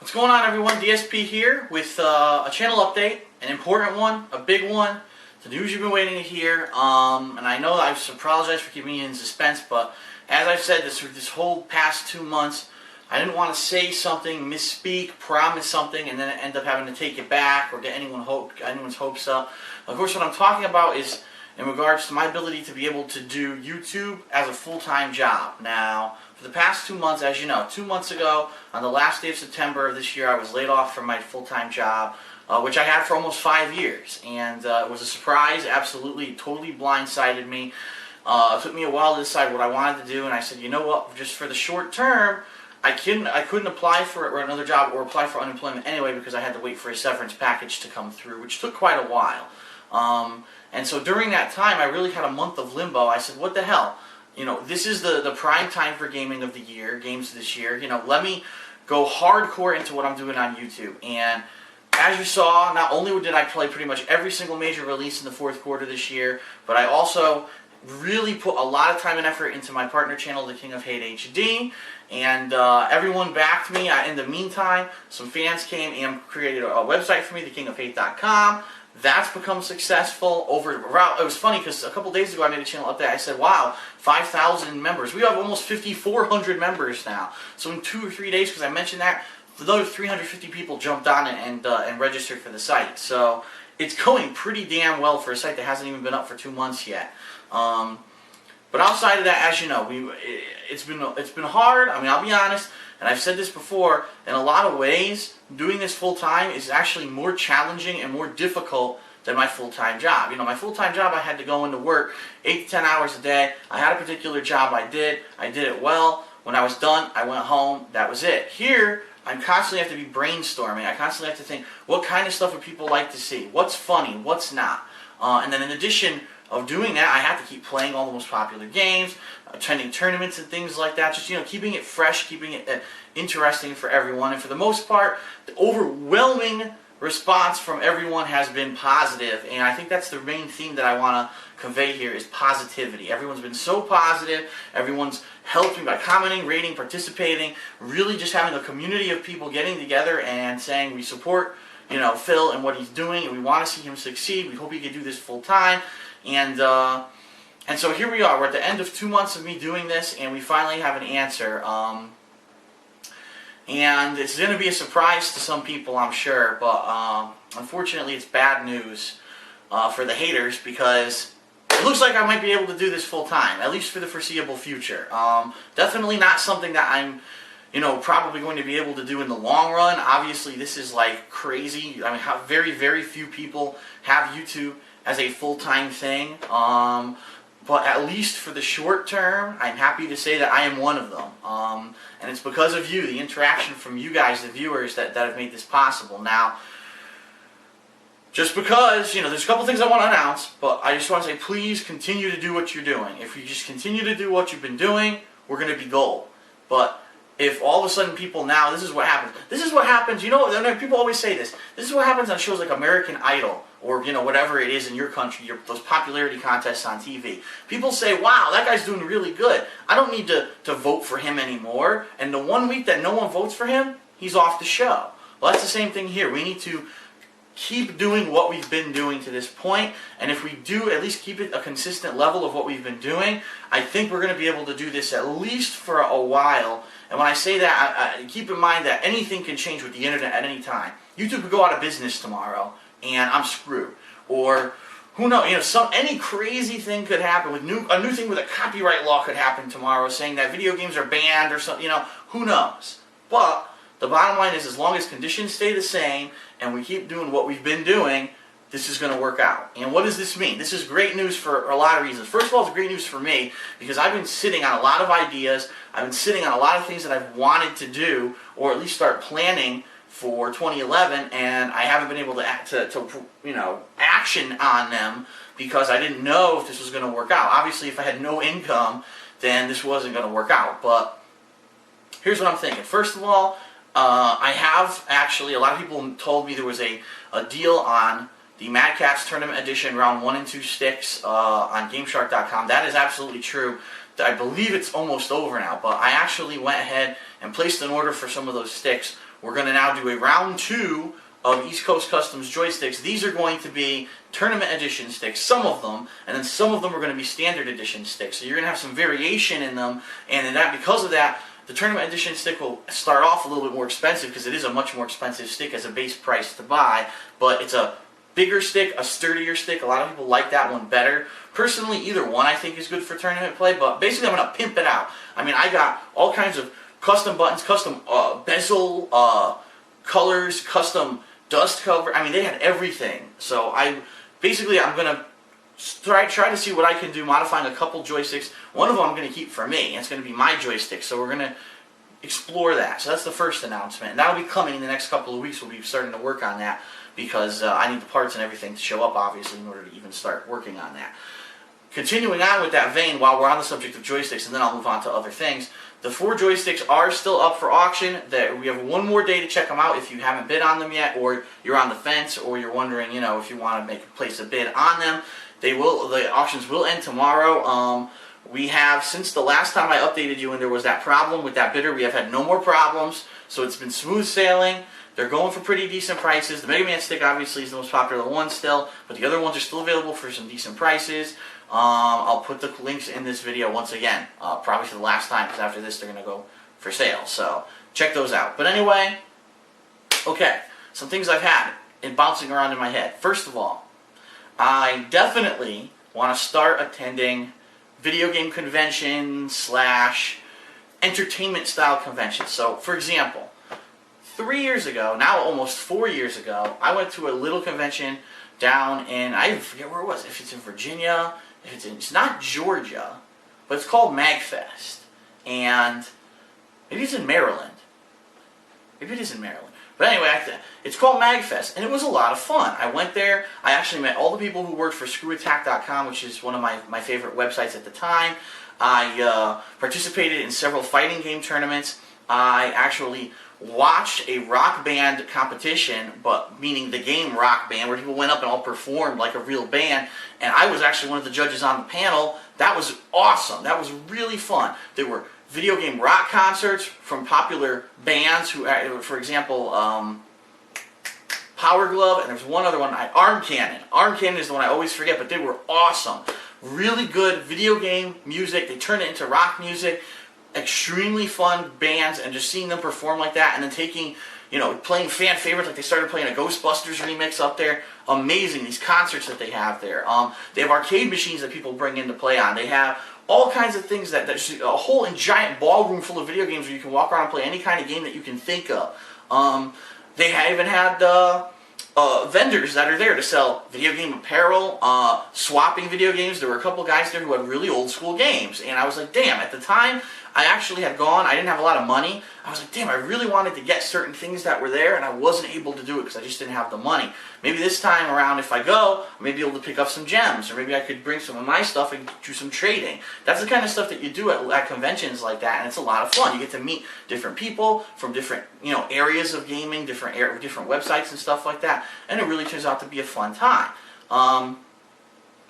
What's going on, everyone? DSP here with a channel update, an important one, a big one, the news you've been waiting to hear. And I know I apologize for keeping you in suspense, but as I've said this whole past 2 months, I didn't want to say something, misspeak, promise something, and then end up having to take it back or get anyone's hopes up. Of course, what I'm talking about is in regards to my ability to be able to do YouTube as a full-time job. Now, for the past 2 months, as you know, 2 months ago, on the last day of September of this year, I was laid off from my full-time job, which I had for almost 5 years. And it was a surprise, absolutely, totally blindsided me. It took me a while to decide what I wanted to do, and I said, you know what, just for the short term, I couldn't apply for another job or apply for unemployment anyway because I had to wait for a severance package to come through, which took quite a while. And so during that time, I really had a month of limbo. I said, what the hell? You know, this is the prime time for gaming of the year, games this year. You know, let me go hardcore into what I'm doing on YouTube. And as you saw, not only did I play pretty much every single major release in the fourth quarter this year, but I also really put a lot of time and effort into my partner channel, the TKOHHD, and everyone backed me. In the meantime, some fans came and created a website for me, TKOHHD.com. That's become successful it was funny because a couple days ago I made a channel update. I said, wow, 5,000 members. We have almost 5,400 members now. So in 2 or 3 days, because I mentioned that, another 350 people jumped on it and registered for the site. So it's going pretty damn well for a site that hasn't even been up for 2 months yet. But outside of that, as you know, it's been hard. I mean, I'll be honest, and I've said this before, in a lot of ways, doing this full-time is actually more challenging and more difficult than my full-time job. You know, my full-time job, I had to go into work 8 to 10 hours a day. I had a particular job I did it well. When I was done, I went home. That was it. Here, I constantly have to be brainstorming. I constantly have to think, what kind of stuff would people like to see? What's funny? What's not? And then in addition of doing that, I have to keep playing all the most popular games, attending tournaments and things like that. Just, you know, keeping it fresh, keeping it interesting for everyone. And for the most part, the overwhelming response from everyone has been positive. And I think that's the main theme that I want to convey here is positivity. Everyone's been so positive. Everyone's helped me by commenting, rating, participating, really just having a community of people getting together and saying we support, you know, Phil and what he's doing, and we want to see him succeed. We hope he can do this full time. And so here we are. We're at the end of 2 months of me doing this, and we finally have an answer. And it's going to be a surprise to some people, I'm sure, but unfortunately it's bad news for the haters because it looks like I might be able to do this full time, at least for the foreseeable future. Definitely not something that I'm, you know, probably going to be able to do in the long run. Obviously, this is like crazy. I mean, very, very few people have YouTube as a full-time thing. But at least for the short term, I'm happy to say that I am one of them. And it's because of you, the interaction from you guys, the viewers, that have made this possible. Now, just because, you know, there's a couple things I want to announce, but I just want to say, please continue to do what you're doing. If you just continue to do what you've been doing, we're going to be gold. But if all of a sudden people now, this is what happens. This is what happens, you know, people always say this. This is what happens on shows like American Idol or, you know, whatever it is in your country, those popularity contests on TV. People say, wow, that guy's doing really good. I don't need to vote for him anymore. And the 1 week that no one votes for him, he's off the show. Well, that's the same thing here. We need to keep doing what we've been doing to this point, and if we do at least keep it a consistent level of what we've been doing, I think we're going to be able to do this at least for a while. And when I say that, keep in mind that anything can change with the internet at any time. YouTube could go out of business tomorrow, and I'm screwed. Or who knows? You know, any crazy thing could happen. A new thing with a copyright law could happen tomorrow, saying that video games are banned or something. You know, who knows? But the bottom line is, as long as conditions stay the same and we keep doing what we've been doing, this is going to work out. And what does this mean? This is great news for a lot of reasons. First of all, it's great news for me because I've been sitting on a lot of ideas. I've been sitting on a lot of things that I've wanted to do or at least start planning for 2011, and I haven't been able to you know, action on them because I didn't know if this was going to work out. Obviously, if I had no income, then this wasn't going to work out. But here's what I'm thinking. First of all, I have actually, a lot of people told me there was a deal on the Mad Catz Tournament Edition Round 1 and 2 sticks on GameShark.com. That is absolutely true. I believe it's almost over now, but I actually went ahead and placed an order for some of those sticks. We're going to now do a round 2 of East Coast Customs joysticks. These are going to be tournament edition sticks, some of them, and then some of them are going to be standard edition sticks. So you're going to have some variation in them, and in that, because of that, the tournament edition stick will start off a little bit more expensive because it is a much more expensive stick as a base price to buy, but it's a bigger stick, a sturdier stick. A lot of people like that one better. Personally, either one I think is good for tournament play, but basically I'm going to pimp it out. I mean, I got all kinds of custom buttons, custom bezel colors, custom dust cover. I mean, they had everything. So I'm going to try to see what I can do modifying a couple joysticks. One of them I'm going to keep for me, and it's going to be my joystick. So we're going to explore that. So that's the first announcement. And that'll be coming in the next couple of weeks. We'll be starting to work on that because I need the parts and everything to show up, obviously, in order to even start working on that. Continuing on with that vein, while we're on the subject of joysticks, and then I'll move on to other things, the 4 joysticks are still up for auction. We have one more day to check them out if you haven't bid on them yet, or you're on the fence, or you're wondering, if you want to place a bid on them. The auctions will end tomorrow. We have, since the last time I updated you and there was that problem with that bidder, we have had no more problems, so it's been smooth sailing. They're going for pretty decent prices. The Megaman Stick obviously is the most popular one still, but the other ones are still available for some decent prices. I'll put the links in this video once again, probably for the last time, because after this they're going to go for sale. So check those out. But anyway, okay, some things I've had bouncing around in my head. First of all, I definitely want to start attending video game conventions / entertainment style conventions. So, for example, 3 years ago, now almost 4 years ago, I went to a little convention down in, I forget where it was, if it's in Virginia, it's not Georgia, but it's called MagFest. And maybe it's in Maryland. Maybe it is in Maryland. But anyway, it's called MagFest, and it was a lot of fun. I went there. I actually met all the people who worked for ScrewAttack.com, which is one of my favorite websites at the time. I participated in several fighting game tournaments. I actually watched a rock band competition, but meaning the game Rock Band, where people went up and all performed like a real band, and I was actually one of the judges on the panel. That was awesome. That was really fun. There were video game rock concerts from popular bands who, for example, Power Glove, and there's one other one, Arm Cannon. Arm Cannon is the one I always forget, but they were awesome. Really good video game music. They turned it into rock music. Extremely fun bands, and just seeing them perform like that, and then taking, playing fan favorites, like they started playing a Ghostbusters remix up there. Amazing, these concerts that they have there. They have arcade machines that people bring in to play on. They have all kinds of things there's a whole giant ballroom full of video games where you can walk around and play any kind of game that you can think of. They even had vendors that are there to sell video game apparel, swapping video games. There were a couple guys there who had really old school games, and I was like, damn, at the time I actually had gone, I didn't have a lot of money. I was like, damn, I really wanted to get certain things that were there, and I wasn't able to do it because I just didn't have the money. Maybe this time around, if I go, I may be able to pick up some gems, or maybe I could bring some of my stuff and do some trading. That's the kind of stuff that you do at conventions like that, and it's a lot of fun. You get to meet different people from different, areas of gaming, different websites and stuff like that, and it really turns out to be a fun time.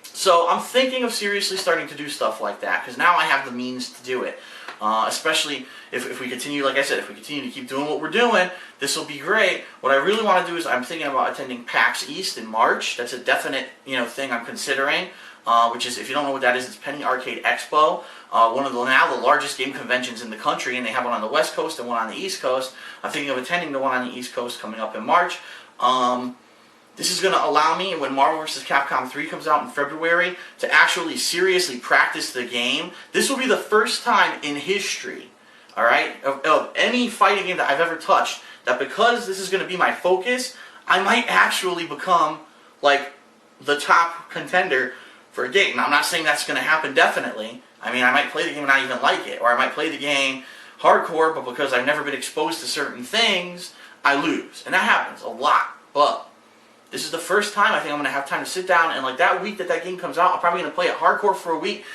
So I'm thinking of seriously starting to do stuff like that, because now I have the means to do it. Especially if we continue, like I said, if we continue to keep doing what we're doing, this will be great. What I really want to do is I'm thinking about attending PAX East in March. That's a definite, thing I'm considering. Which is, if you don't know what that is, it's Penny Arcade Expo. One of the largest game conventions in the country, and they have one on the West Coast and one on the East Coast. I'm thinking of attending the one on the East Coast coming up in March. This is going to allow me, when Marvel vs. Capcom 3 comes out in February, to actually seriously practice the game. This will be the first time in history, alright, of any fighting game that I've ever touched, that because this is going to be my focus, I might actually become, like, the top contender for a game. Now, I'm not saying that's going to happen definitely. I mean, I might play the game and not even like it, or I might play the game hardcore, but because I've never been exposed to certain things, I lose. And that happens a lot, but this is the first time I think I'm going to have time to sit down, and like that week that game comes out, I'm probably going to play it hardcore for a week,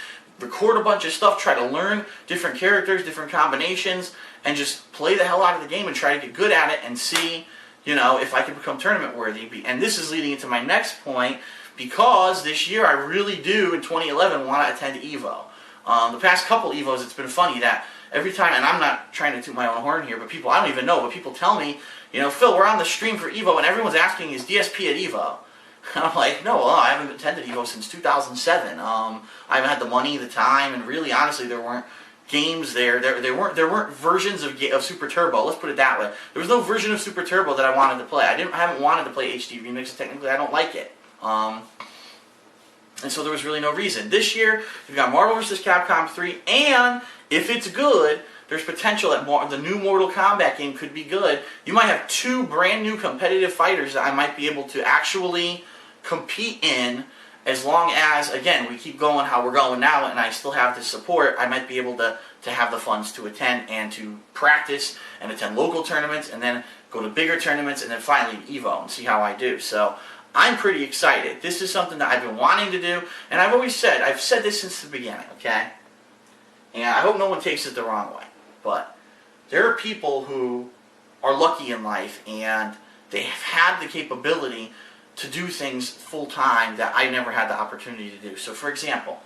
record a bunch of stuff, try to learn different characters, different combinations, and just play the hell out of the game and try to get good at it and see, if I can become tournament worthy. And this is leading into my next point, because this year I really do, in 2011, want to attend EVO. The past couple Evos, it's been funny that every time, and I'm not trying to toot my own horn here, but people, I don't even know, but people tell me, you know, Phil, we're on the stream for Evo, and everyone's asking, is DSP at Evo? And I'm like, no, well, I haven't attended Evo since 2007. I haven't had the money, the time, and really, honestly, there weren't games there. There weren't versions of Super Turbo. Let's put it that way. There was no version of Super Turbo that I wanted to play. I haven't wanted to play HD Remix. Technically, I don't like it. And so there was really no reason. This year, you've got Marvel vs. Capcom 3, and if it's good, there's potential that the new Mortal Kombat game could be good. You might have 2 brand new competitive fighters that I might be able to actually compete in, as long as, again, we keep going how we're going now and I still have the support. I might be able to have the funds to attend and to practice and attend local tournaments and then go to bigger tournaments and then finally Evo and see how I do. So I'm pretty excited. This is something that I've been wanting to do, and I've said this since the beginning, okay? And I hope no one takes it the wrong way, but there are people who are lucky in life and they have had the capability to do things full-time that I never had the opportunity to do. So, for example,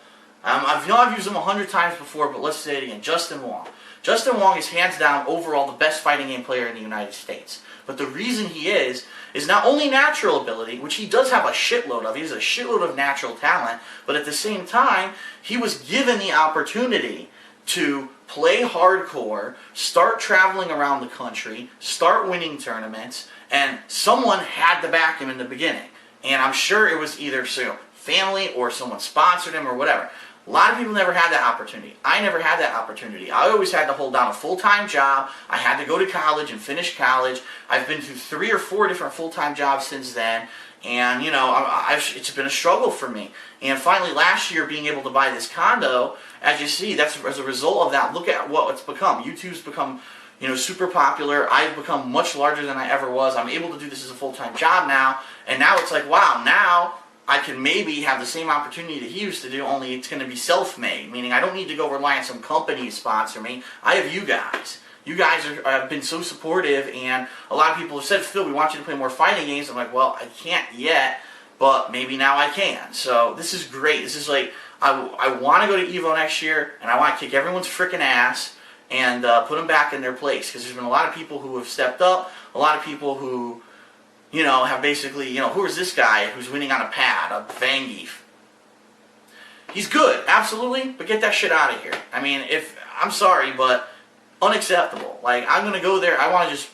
I've used him 100 times before, but let's say it again, Justin Wong. Justin Wong is hands down overall the best fighting game player in the United States. But the reason he is not only natural ability, which he does have a shitload of. He has a shitload of natural talent, but at the same time, he was given the opportunity to play hardcore, start traveling around the country, start winning tournaments, and someone had to back him in the beginning. And I'm sure it was either family or someone sponsored him or whatever. A lot of people never had that opportunity. I never had that opportunity. I always had to hold down a full-time job. I had to go to college and finish college. I've been through 3 or 4 different full-time jobs since then. And, you know, it's been a struggle for me. And finally, last year, being able to buy this condo, as you see, that's as a result of that. Look at what it's become. YouTube's become, you know, super popular. I've become much larger than I ever was. I'm able to do this as a full-time job now. And now it's like, wow, now I can maybe have the same opportunity that he used to do, only it's going to be self-made. Meaning I don't need to go rely on some company to sponsor me. I have you guys. You guys have been so supportive, and a lot of people have said, Phil, we want you to play more fighting games. I'm like, well, I can't yet, but maybe now I can. So this is great. This is like, I want to go to Evo next year, and I want to kick everyone's freaking ass and put them back in their place. Because there's been a lot of people who have stepped up, a lot of people who, you know, have basically, you know, who is this guy who's winning on a pad, a Zangief? He's good, absolutely, but get that shit out of here. I mean, I'm sorry, but unacceptable. Like, I'm going to go there, I want to just,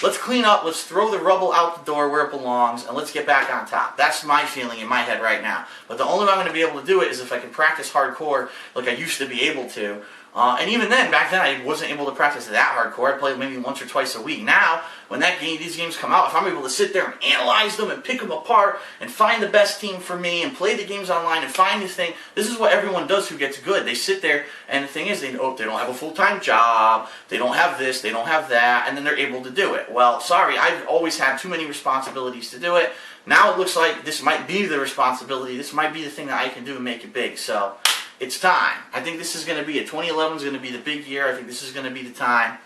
let's clean up, let's throw the rubble out the door where it belongs, and let's get back on top. That's my feeling in my head right now. But the only way I'm going to be able to do it is if I can practice hardcore like I used to be able to. And even then, back then, I wasn't able to practice that hardcore. I played maybe once or twice a week. Now, when these games come out, if I'm able to sit there and analyze them and pick them apart and find the best team for me and play the games online and find this thing, this is what everyone does who gets good. They sit there, and the thing is, they don't have a full-time job, they don't have this, they don't have that, and then they're able to do it. Well, sorry, I've always had too many responsibilities to do it. Now it looks like this might be the responsibility, this might be the thing that I can do and make it big. So it's time. I think this is going to be it. 2011 is going to be the big year. I think this is going to be the time.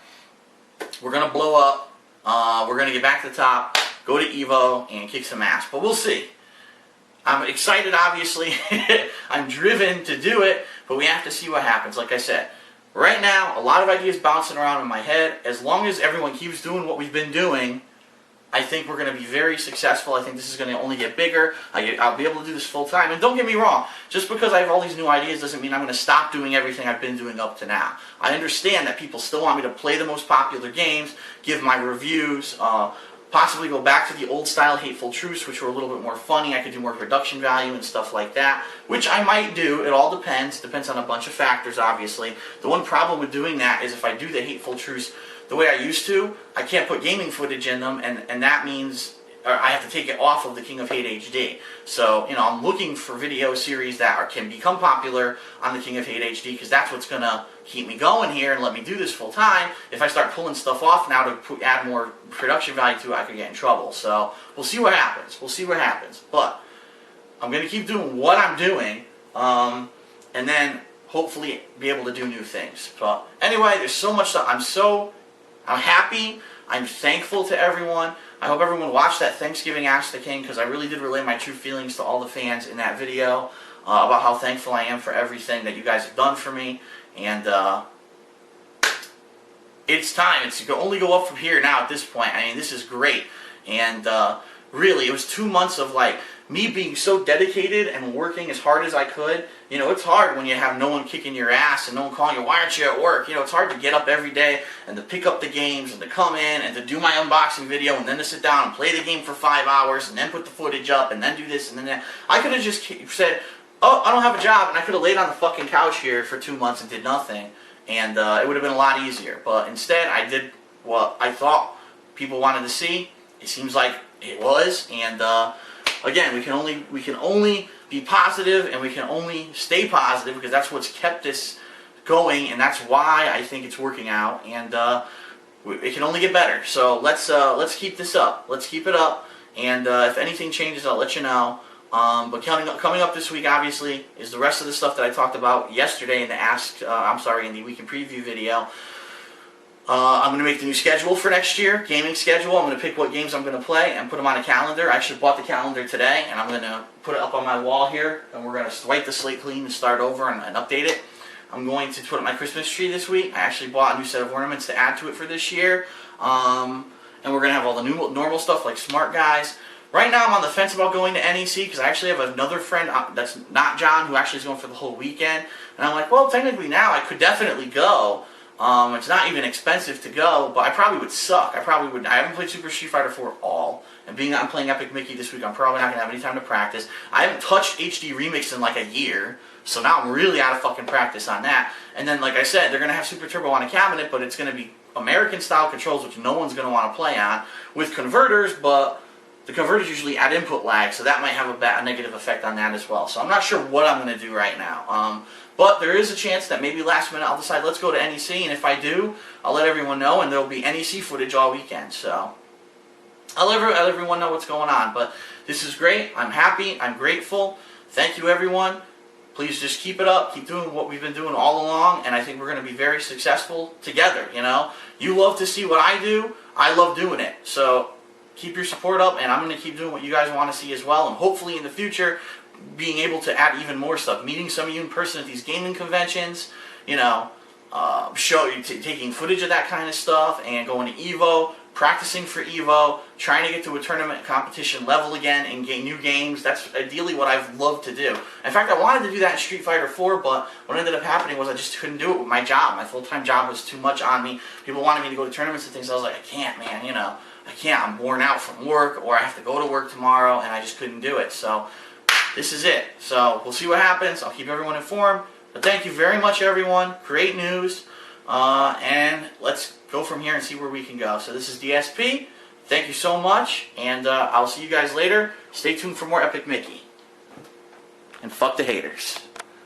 We're going to blow up. We're going to get back to the top, go to Evo, and kick some ass. But we'll see. I'm excited, obviously. I'm driven to do it, but we have to see what happens. Like I said, right now, a lot of ideas bouncing around in my head. As long as everyone keeps doing what we've been doing, I think we're going to be very successful. I think this is going to only get bigger. I'll be able to do this full time. And don't get me wrong, just because I have all these new ideas doesn't mean I'm going to stop doing everything I've been doing up to now. I understand that people still want me to play the most popular games, give my reviews, possibly go back to the old style Hateful Truths, which were a little bit more funny. I could do more production value and stuff like that, which I might do. It all depends. Depends on a bunch of factors, obviously. The one problem with doing that is if I do the Hateful Truths the way I used to, I can't put gaming footage in them, and that means I have to take it off of the TKOHHD. So, you know, I'm looking for video series that can become popular on the TKOHHD, because that's what's going to keep me going here and let me do this full time. If I start pulling stuff off now to add more production value to it, I could get in trouble. So, we'll see what happens. We'll see what happens. But I'm going to keep doing what I'm doing, and then hopefully be able to do new things. But anyway, there's so much stuff. I'm happy. I'm thankful to everyone. I hope everyone watched that Thanksgiving Ask the King, because I really did relay my true feelings to all the fans in that video. about how thankful I am for everything that you guys have done for me, and it's time. It's going to only go up from here now at this point. I mean, this is great, and really, it was 2 months of like me being so dedicated and working as hard as I could. You know, it's hard when you have no one kicking your ass and no one calling you, why aren't you at work? You know, it's hard to get up every day and to pick up the games and to come in and to do my unboxing video and then to sit down and play the game for 5 hours and then put the footage up and then do this and then that. I could have just said, oh, I don't have a job, and I could have laid on the fucking couch here for 2 months and did nothing, and it would have been a lot easier. But instead, I did what I thought people wanted to see. It seems like it was, and again, we can only be positive, and we can only stay positive because that's what's kept this going, and that's why I think it's working out, and it can only get better. So let's keep this up. Let's keep it up, and if anything changes, I'll let you know. But coming up this week, obviously, is the rest of the stuff that I talked about yesterday in the in the Week in Preview video. I'm going to make the new schedule for next year, gaming schedule. I'm going to pick what games I'm going to play and put them on a calendar. I actually bought the calendar today, and I'm going to put it up on my wall here, and we're going to wipe the slate clean and start over and update it. I'm going to put up my Christmas tree this week. I actually bought a new set of ornaments to add to it for this year, and we're going to have all the new normal stuff like Smart Guys. Right now, I'm on the fence about going to NEC because I actually have another friend that's not John who actually is going for the whole weekend, and I'm like, well, technically now I could definitely go. It's not even expensive to go, but I probably would suck. I haven't played Super Street Fighter 4 all, and being that I'm playing Epic Mickey this week, I'm probably not going to have any time to practice. I haven't touched HD Remix in like a year, so now I'm really out of fucking practice on that. And then, like I said, they're going to have Super Turbo on a cabinet, but it's going to be American-style controls, which no one's going to want to play on, with converters, but the converters usually add input lag, so that might have a negative effect on that as well. So I'm not sure what I'm going to do right now. But there is a chance that maybe last minute I'll decide, let's go to NEC, and if I do, I'll let everyone know, and there'll be NEC footage all weekend. So I'll let everyone know what's going on. But this is great. I'm happy. I'm grateful. Thank you, everyone. Please just keep it up. Keep doing what we've been doing all along, and I think we're going to be very successful together. You know, you love to see what I do. I love doing it. So keep your support up, and I'm going to keep doing what you guys want to see as well, and hopefully in the future being able to add even more stuff, meeting some of you in person at these gaming conventions, you know, taking footage of that kind of stuff, and going to EVO, practicing for EVO, trying to get to a tournament competition level again and get new games. That's ideally what I've loved to do. In fact, I wanted to do that in Street Fighter 4, but what ended up happening was I just couldn't do it with my job. My full-time job was too much on me. People wanted me to go to tournaments and things. I was like, I can't, man, you know. I can't. I'm worn out from work, or I have to go to work tomorrow, and I just couldn't do it. So this is it. So we'll see what happens. I'll keep everyone informed. But thank you very much, everyone. Great news. And let's go from here and see where we can go. So this is DSP. Thank you so much, and I'll see you guys later. Stay tuned for more Epic Mickey. And fuck the haters.